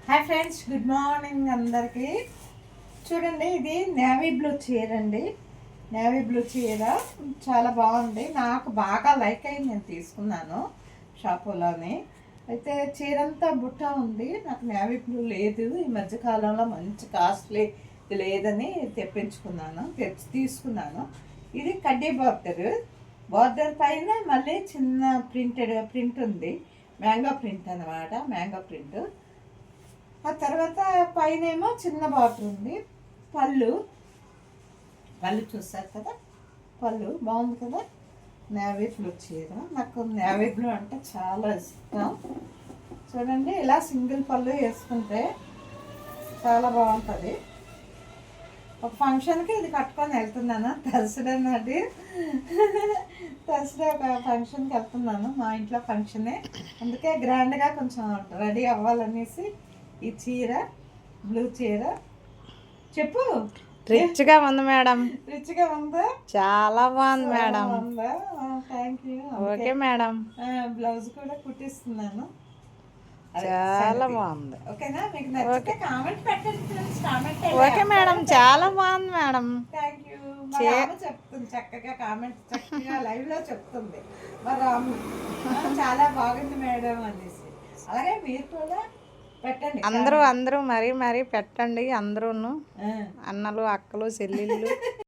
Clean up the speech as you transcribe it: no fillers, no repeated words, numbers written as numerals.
Hi friends, good morning అందరికీ. చూడండి, ఇది నేవీ బ్లూ చీర అండి. నేవీ బ్లూ చీర చాలా బాగుంది, నాకు బాగా లైక్ అయింది. నేను తీసుకున్నాను షాపులోని. అయితే చీర అంతా బుట్ట ఉంది. నాకు నేవీ బ్లూ లేదు, ఈ మధ్యకాలంలో మంచి కాస్ట్లీ లేదని తెప్పించుకున్నాను, తీసుకున్నాను. ఇది కడ్డీ బార్డర్ పైన మళ్ళీ చిన్న ప్రింట్ ఉంది. మ్యాంగో ప్రింట్ అన్నమాట, మ్యాంగో ప్రింట్. ఆ తర్వాత పైన ఏమో చిన్న బార్డర్ ఉంది. పళ్ళు చూస్తారు కదా, పళ్ళు బాగుంది కదా. నేవీ బ్లూ చీర, నాకు నేవీ బ్లూ అంటే చాలా ఇష్టం. చూడండి, ఇలా సింగిల్ పళ్ళు వేసుకుంటే చాలా బాగుంటుంది. ఒక ఫంక్షన్కి ఇది కట్టుకొని వెళ్తున్నాను. థర్స్డే నాటి థర్స్డే ఒక ఫంక్షన్కి వెళ్తున్నాను, మా ఇంట్లో ఫంక్షనే. అందుకే గ్రాండ్గా కొంచెం రెడీ అవ్వాలనేసి ఈ చీర, బ్లూ చీర. చెప్పు, రిచ్గా ఉంది మేడం. రిచ్గా ఉందా? చాలా బాగుంది madam. Thank you. Okay madam, blouse కూడా కుట్టిస్తున్నాను. చాలా బాగుంది. ఓకేనా? మీకు నచ్చితే కామెంట్ పెట్టండి ఫ్రెండ్స్, కామెంట్. ఓకే మేడం, చాలా బాగుంది మేడం. Thank you. చెప్తుంది చక్కగా, కామెంట్ చక్కగా లైవ్ లో చెప్తుంది మా రాము, చాలా బాగుంది మేడం అనేసి. అలాగే మీరు కూడా పెట్టండి. అందరూ మరీ పెట్టండి. అందరూను, అన్నలు, అక్కలు, చెల్లెళ్ళు.